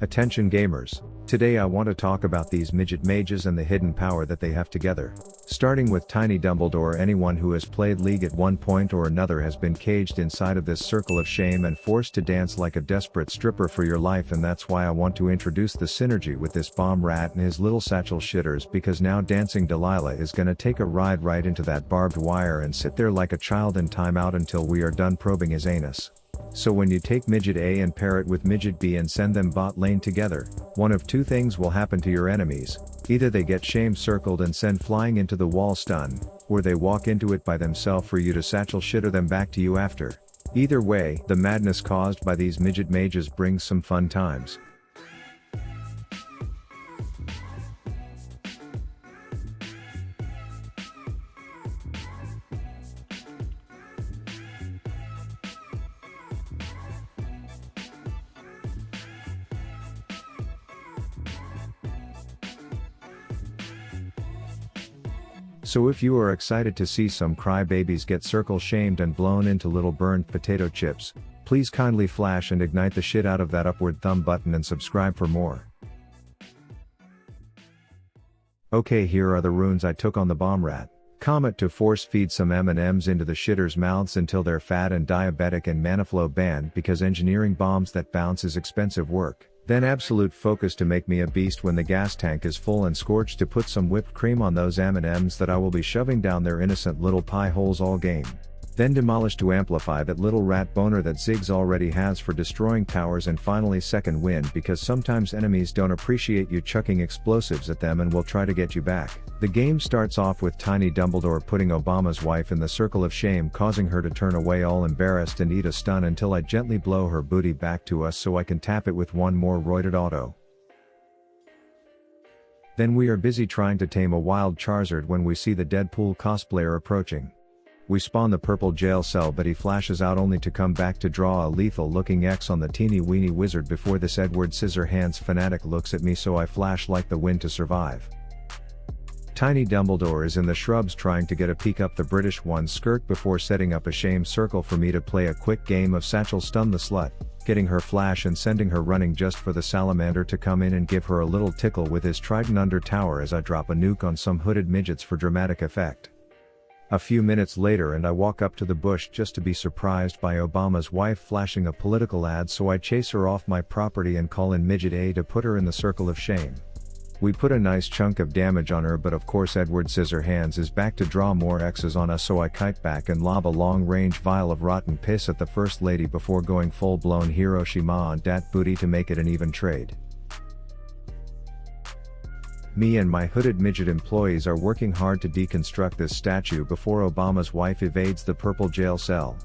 Attention gamers. Today I want to talk about these midget mages and the hidden power that they have together. Starting with Tiny Dumbledore, anyone who has played League at one point or another has been caged inside of this circle of shame and forced to dance like a desperate stripper for your life, and that's why I want to introduce the synergy with this bomb rat and his little satchel shitters, because now Dancing Delilah is gonna take a ride right into that barbed wire and sit there like a child in timeout until we are done probing his anus. So when you take Midget A and pair it with Midget B and send them bot lane together, one of two things will happen to your enemies. Either they get shame circled and send flying into the wall stun, or they walk into it by themselves for you to satchel shitter them back to you after. Either way, the madness caused by these midget mages brings some fun times. So if you are excited to see some crybabies get circle shamed and blown into little burned potato chips, please kindly flash and ignite the shit out of that upward thumb button and subscribe for more. Okay, here are the runes I took on the bomb rat. Comet to force feed some M&Ms into the shitters' mouths until they're fat and diabetic, and Manaflow banned because engineering bombs that bounce is expensive work. Then Absolute Focus to make me a beast when the gas tank is full, and Scorch to put some whipped cream on those M&Ms that I will be shoving down their innocent little pie holes all game. Then Demolish to amplify that little rat boner that Ziggs already has for destroying towers, and finally Second Wind because sometimes enemies don't appreciate you chucking explosives at them and will try to get you back. The game starts off with Tiny Dumbledore putting Obama's wife in the circle of shame, causing her to turn away all embarrassed and eat a stun until I gently blow her booty back to us so I can tap it with one more roided auto. Then we are busy trying to tame a wild Charizard when we see the Deadpool cosplayer approaching. We spawn the purple jail cell, but he flashes out only to come back to draw a lethal looking X on the teeny weeny wizard before this Edward Scissorhands fanatic looks at me, so I flash like the wind to survive. Tiny Dumbledore is in the shrubs trying to get a peek up the British one's skirt before setting up a shame circle for me to play a quick game of Satchel Stun the Slut, getting her flash and sending her running just for the salamander to come in and give her a little tickle with his trident under tower as I drop a nuke on some hooded midgets for dramatic effect. A few minutes later and I walk up to the bush just to be surprised by Obama's wife flashing a political ad, so I chase her off my property and call in Midget A to put her in the circle of shame. We put a nice chunk of damage on her, but of course Edward Scissorhands is back to draw more X's on us, so I kite back and lob a long-range vial of rotten piss at the First Lady before going full-blown Hiroshima on dat booty to make it an even trade. Me and my hooded midget employees are working hard to deconstruct this statue before Obama's wife evades the purple jail cell.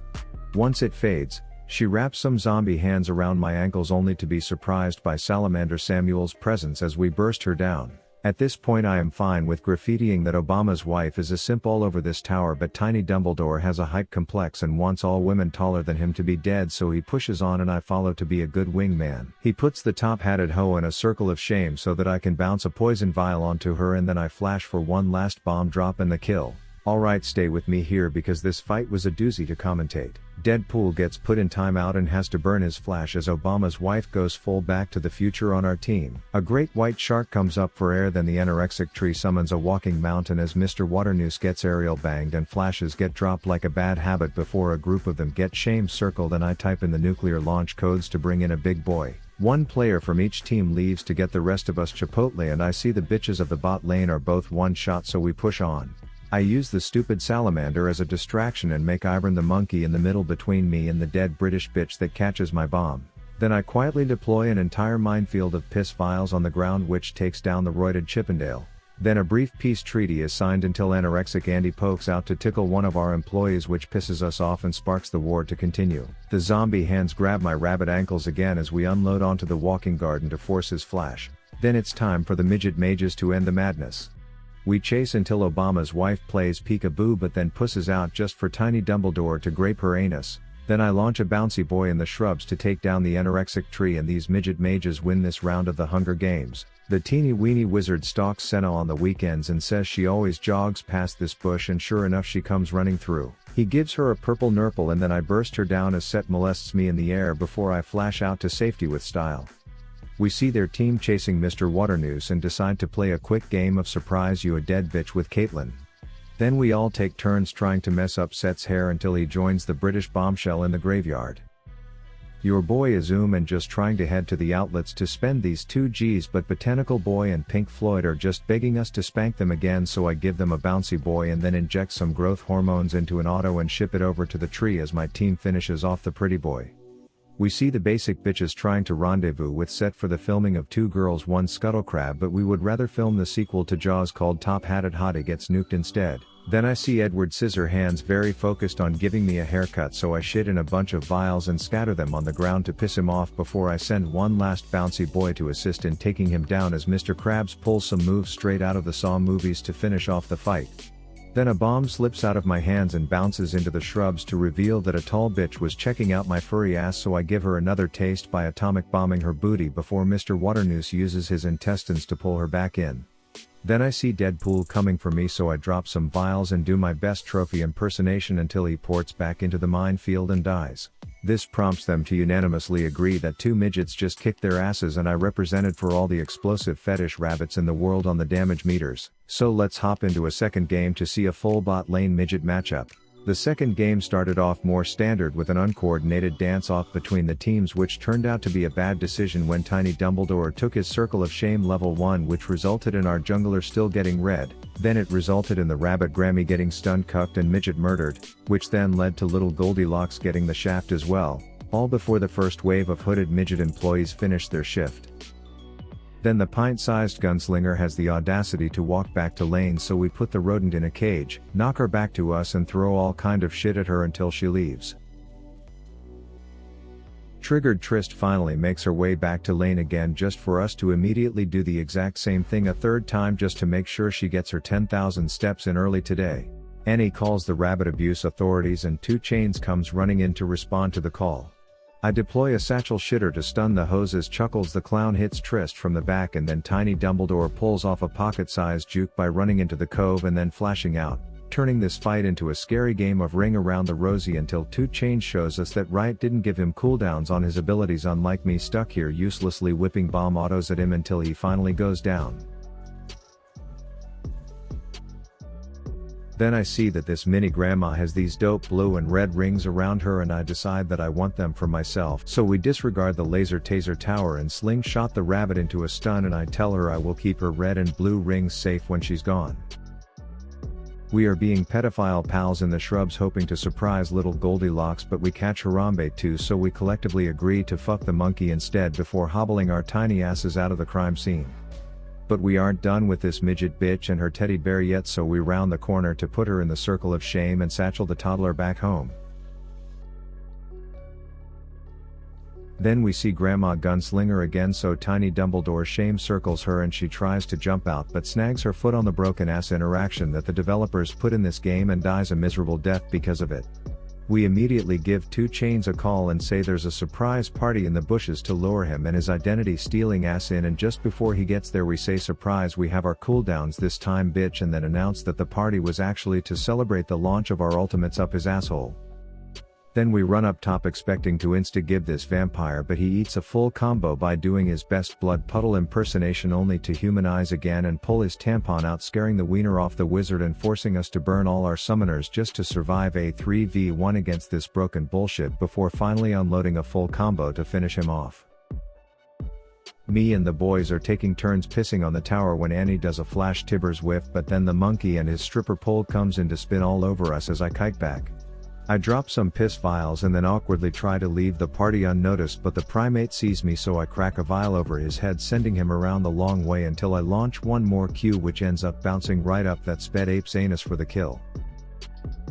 Once it fades, she wraps some zombie hands around my ankles only to be surprised by Salamander Samuel's presence as we burst her down. At this point I am fine with graffitiing that Obama's wife is a simp all over this tower, but Tiny Dumbledore has a height complex and wants all women taller than him to be dead, so he pushes on and I follow to be a good wingman. He puts the top-hatted hoe in a circle of shame so that I can bounce a poison vial onto her, and then I flash for one last bomb drop and the kill. Alright, stay with me here because this fight was a doozy to commentate. Deadpool gets put in timeout and has to burn his flash as Obama's wife goes full Back to the Future on our team. A great white shark comes up for air, then the anorexic tree summons a walking mountain as Mr. Waternoose gets aerial banged and flashes get dropped like a bad habit before a group of them get shame circled, and I type in the nuclear launch codes to bring in a big boy. One player from each team leaves to get the rest of us Chipotle, and I see the bitches of the bot lane are both one shot, so we push on. I use the stupid salamander as a distraction and make Ivern the monkey in the middle between me and the dead British bitch that catches my bomb. Then I quietly deploy an entire minefield of piss vials on the ground, which takes down the roided Chippendale. Then a brief peace treaty is signed until anorexic Andy pokes out to tickle one of our employees, which pisses us off and sparks the war to continue. The zombie hands grab my rabbit ankles again as we unload onto the walking garden to force his flash. Then it's time for the midget mages to end the madness. We chase until Obama's wife plays peekaboo but then pusses out just for Tiny Dumbledore to grape her anus. Then I launch a bouncy boy in the shrubs to take down the anorexic tree, and these midget mages win this round of the Hunger Games. The teeny weeny wizard stalks Senna on the weekends and says she always jogs past this bush, and sure enough she comes running through. He gives her a purple nurple and then I burst her down as Set molests me in the air before I flash out to safety with style. We see their team chasing Mr. Waternoose and decide to play a quick game of surprise you a dead bitch with Caitlyn. Then we all take turns trying to mess up Set's hair until he joins the British bombshell in the graveyard. Your boy is and just trying to head to the outlets to spend these 2 Gs, but Botanical Boy and Pink Floyd are just begging us to spank them again, so I give them a bouncy boy and then inject some growth hormones into an auto and ship it over to the tree as my team finishes off the pretty boy. We see the basic bitches trying to rendezvous with Set for the filming of 2 Girls 1 Scuttle Crab, but we would rather film the sequel to Jaws called Top Hatted Hottie Gets Nuked instead. Then I see Edward Scissorhands very focused on giving me a haircut, so I shit in a bunch of vials and scatter them on the ground to piss him off before I send one last bouncy boy to assist in taking him down as Mr. Krabs pulls some moves straight out of the Saw movies to finish off the fight. Then a bomb slips out of my hands and bounces into the shrubs to reveal that a tall bitch was checking out my furry ass, so I give her another taste by atomic bombing her booty before Mr. Waternoose uses his intestines to pull her back in. Then I see Deadpool coming for me, so I drop some vials and do my best trophy impersonation until he ports back into the minefield and dies. This prompts them to unanimously agree that 2 midgets just kicked their asses and I represented for all the explosive fetish rabbits in the world on the damage meters. So let's hop into a second game to see a full bot lane midget matchup. The second game started off more standard with an uncoordinated dance-off between the teams, which turned out to be a bad decision when Tiny Dumbledore took his Circle of Shame level 1, which resulted in our jungler still getting red. Then it resulted in the Rabbit Grammy getting stunned, cucked and midget murdered, which then led to Little Goldilocks getting the shaft as well, all before the first wave of hooded midget employees finished their shift. Then the pint-sized gunslinger has the audacity to walk back to lane, so we put the rodent in a cage, knock her back to us and throw all kind of shit at her until she leaves. Triggered Trist finally makes her way back to lane again just for us to immediately do the exact same thing a third time just to make sure she gets her 10,000 steps in early today. Annie calls the rabbit abuse authorities and 2 Chainz comes running in to respond to the call. I deploy a satchel shitter to stun the hose as Chuckles the Clown hits Trist from the back, and then Tiny Dumbledore pulls off a pocket-sized juke by running into the cove and then flashing out, turning this fight into a scary game of Ring Around the Rosie until 2 Chainz shows us that Riot didn't give him cooldowns on his abilities, unlike me stuck here uselessly whipping bomb autos at him until he finally goes down. Then I see that this mini grandma has these dope blue and red rings around her, and I decide that I want them for myself, so we disregard the laser taser tower and slingshot the rabbit into a stun, and I tell her I will keep her red and blue rings safe when she's gone. We are being pedophile pals in the shrubs hoping to surprise Little Goldilocks, but we catch Harambe too, so we collectively agree to fuck the monkey instead before hobbling our tiny asses out of the crime scene. But we aren't done with this midget bitch and her teddy bear yet, so we round the corner to put her in the Circle of Shame and satchel the toddler back home. Then we see Grandma Gunslinger again, so Tiny Dumbledore shame circles her and she tries to jump out but snags her foot on the broken ass interaction that the developers put in this game and dies a miserable death because of it. We immediately give 2 Chainz a call and say there's a surprise party in the bushes to lure him and his identity stealing ass in, and just before he gets there we say surprise, we have our cooldowns this time bitch, and then announce that the party was actually to celebrate the launch of our ultimates up his asshole. Then we run up top expecting to insta-give this vampire, but he eats a full combo by doing his best blood puddle impersonation only to humanize again and pull his tampon out, scaring the wiener off the wizard and forcing us to burn all our summoners just to survive a 3v1 against this broken bullshit before finally unloading a full combo to finish him off. Me and the boys are taking turns pissing on the tower when Annie does a flash Tibbers whiff, but then the monkey and his stripper pole comes in to spin all over us as I kite back. I drop some piss vials and then awkwardly try to leave the party unnoticed, but the primate sees me, so I crack a vial over his head, sending him around the long way until I launch one more Q, which ends up bouncing right up that sped ape's anus for the kill.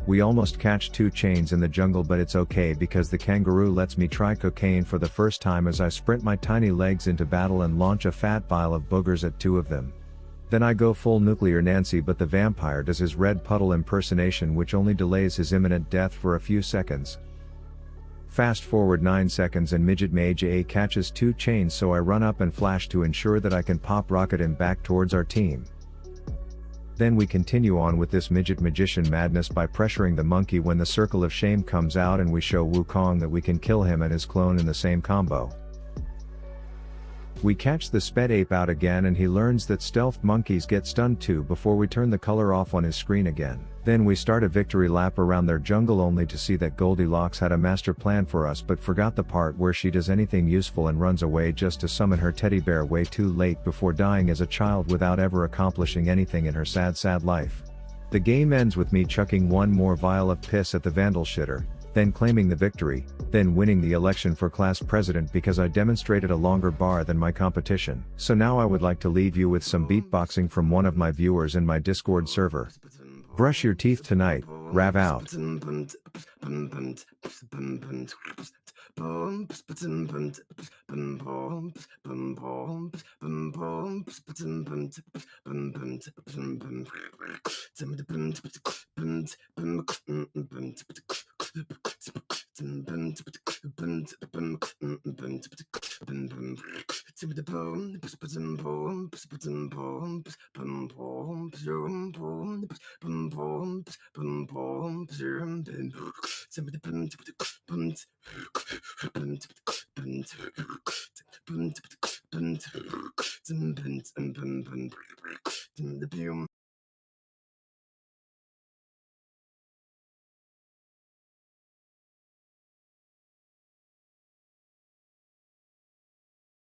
We almost catch 2 Chainz in the jungle, but it's okay because the kangaroo lets me try cocaine for the first time as I sprint my tiny legs into battle and launch a fat vial of boogers at 2 of them. Then I go full nuclear Nancy, but the vampire does his red puddle impersonation, which only delays his imminent death for a few seconds. Fast forward 9 seconds and Midget Mage A catches 2 Chainz, so I run up and flash to ensure that I can pop rocket him back towards our team. Then we continue on with this midget magician madness by pressuring the monkey when the Circle of Shame comes out, and we show Wukong that we can kill him and his clone in the same combo. We catch the sped ape out again and he learns that stealth monkeys get stunned too before we turn the color off on his screen again. Then we start a victory lap around their jungle only to see that Goldilocks had a master plan for us but forgot the part where she does anything useful and runs away just to summon her teddy bear way too late before dying as a child without ever accomplishing anything in her sad life. The game ends with me chucking one more vial of piss at the vandal shitter, then claiming the victory, then winning the election for class president because I demonstrated a longer bar than my competition. So now I would like to leave you with some beatboxing from one of my viewers in my Discord server. Brush your teeth tonight, Rav out.